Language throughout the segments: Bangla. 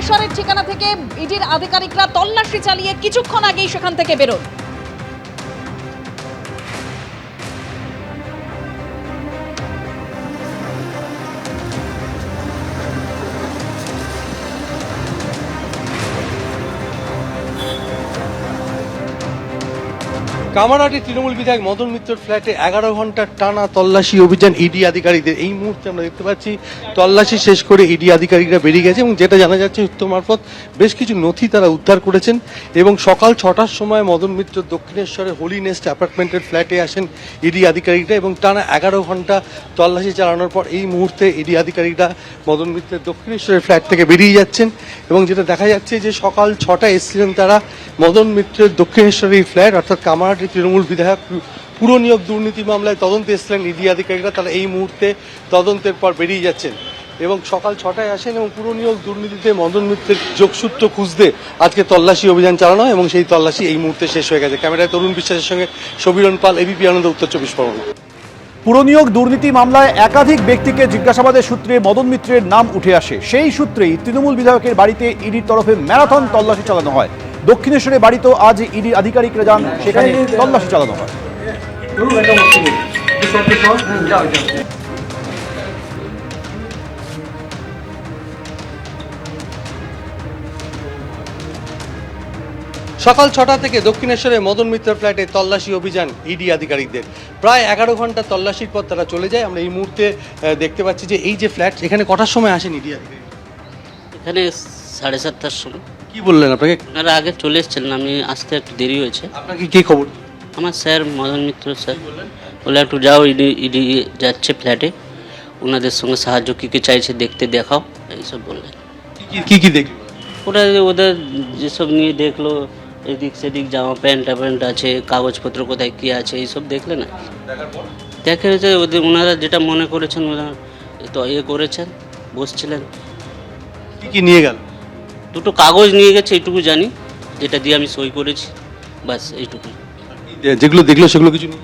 দক্ষিণেশ্বরের ঠিকানা থেকে ইডির আধিকারিকরা তল্লাশি চালিয়ে কিছুক্ষণ আগেই সেখান থেকে বেরোন। কামারহাটি তৃণমূল বিধায়ক মদন মিত্রর ফ্ল্যাটে 11 ঘন্টার টানা তল্লাশি অভিযান ইডি আধিকারিকদের। এই মুহূর্তে আমরা দেখতে পাচ্ছি তল্লাশি শেষ করে ইডি আধিকারিকরা বেরিয়ে গেছে এবং যেটা জানা যাচ্ছে সূত্র মারফত বেশ কিছু নথি তারা উদ্ধার করেছেন এবং সকাল 6টার সময় মদন মিত্র দক্ষিণেশ্বরে হোলি নেস্ট অ্যাপার্টমেন্টের ফ্ল্যাটে আসেন ইডি আধিকারিকরা এবং টানা 11 ঘন্টা তল্লাশি চালানোর পর এই মুহূর্তে ইডি আধিকারিকরা মদন মিত্রের দক্ষিণেশ্বরের ফ্ল্যাট থেকে বেরিয়ে যাচ্ছেন এবং যেটা দেখা যাচ্ছে যে সকাল 6টায় এসেছিলেন তারা মদন মিত্রের দক্ষিণেশ্বরের ফ্ল্যাট অর্থাৎ কামারহাটি তৃণমূল বিধায়ক পুরো নিয়োগ দুর্নীতি মামলায় তদন্তে এসেছিলেন ইডি আধিকারিকরা। তারা এই মুহূর্তে তদন্তের পর বেরিয়ে যাচ্ছেন এবং সকাল 6টায় আসেন এবং পুরো নিয়োগ দুর্নীতিতে মদন মিত্রের যোগসূত্র খুঁজতে আজকে তল্লাশি অভিযান চালানো হয় এবং সেই তল্লাশি এই মুহূর্তে শেষ হয়ে গেছে। ক্যামেরায় তরুণ বিশ্বাসের সঙ্গে সমীরণ পাল, এবিপি আনন্দ, উত্তর 24 পরগনা। পুরনিয়োগ দুর্নীতি মামলায় একাধিক ব্যক্তিকে জিজ্ঞাসাবাদের সূত্রে মদন মিত্রের নাম উঠে আসে। সেই সূত্রেই তৃণমূল বিধায়কের বাড়িতে ইডির তরফে ম্যারাথন তল্লাশি চালানো হয়। দক্ষিণেশ্বরের বাড়িতেও আজ ইডির আধিকারিকরা যান, সেখানে তল্লাশি চালানো হয়। সকাল 6টা থেকে দক্ষিণেশ্বরে মদন মিত্র ফ্ল্যাটে তল্লাশি অভিযান ইডি আধিকারিকদের। প্রায় 11 ঘন্টা তল্লাশির পর তারা চলে যায়। আমরা এই মুহূর্তে দেখতে পাচ্ছি যে এই যে ফ্ল্যাট, এখানে কটার সময় আসেন ইডি আধিকারিক? এখানে 7:30টার সময়। কি বললেন আপনাকে? আপনারা আগে চলে এসেছিলেন, আমি আসতে একটু দেরি হয়েছে। আপনাকে কি খবর? আমার স্যার মদন মিত্র স্যার বলে একটু যাও, ইডি যাচ্ছে ফ্ল্যাটে, ওনাদের সঙ্গে সাহায্য কী কী চাইছে দেখতে দেখাও, এইসব বললেন। কি কি দেখলেন? ওরা ওদের যেসব নিয়ে দেখলো, এদিক সেদিক জামা প্যান্ট আছে, কাগজপত্র কোথায় কী আছে, এইসব দেখলে না। দেখা যাচ্ছে ওনারা যেটা মনে করেছেন ওরা তো করেছেন, বসছিলেন। কি কি নিয়ে গেল? দুটো কাগজ নিয়ে গেছে, এইটুকু জানি, যেটা দিয়ে আমি সই করেছি, বাস এইটুকু। যেগুলো দেখলো সেগুলো কিছু নেই?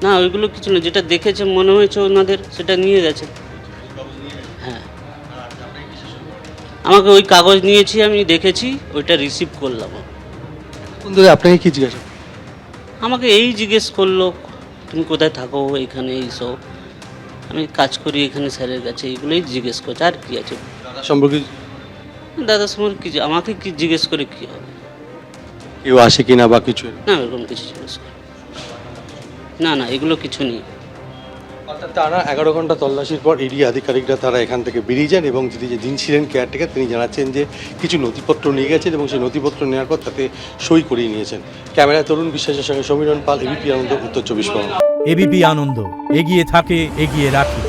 না, ওইগুলো কিছু না, যেটা দেখেছে মনে হয়েছে ওনাদের সেটা নিয়ে গেছে। হ্যাঁ, আমাকে ওই কাগজ নিয়েছি, আমি দেখেছি, ওইটা রিসিভ করলাম। আপনাকে কি জিজ্ঞাসা? আমাকে এই জিজ্ঞেস করলো, তুমি কোথায় থাকো, এখানে এইসব, আমি কাজ করি এখানে স্যারের কাছে, এইগুলোই জিজ্ঞেস করছে। আর কি আছে দাদা সম্পর্কে? দাদার সঙ্গে কি, আমাকে কি জিজ্ঞেস করে কি হবে? কেউ আসে কিনা বা কিছু? না, এরকম কিছু জিজ্ঞেস করে না, এগুলো কিছু নেই। অর্থাৎ তারা 11 ঘন্টা তল্লাশির পর ইডি আধিকারিকরা তারা এখান থেকে বেরিয়ে যান এবং যিনি ছিলেন কেয়ারটেকার তিনি জানাচ্ছেন যে কিছু নথিপত্র নিয়ে গেছেন এবং সেই নথিপত্র নেওয়ার পর তাতে সই করিয়ে নিয়েছেন। ক্যামেরায় তরুণ বিশ্বাসের সঙ্গে সমীরণ পাল, এবিপি আনন্দ, উত্তর 24 পরগনা। এবিপি আনন্দ, এগিয়ে থাকে, এগিয়ে রাখে।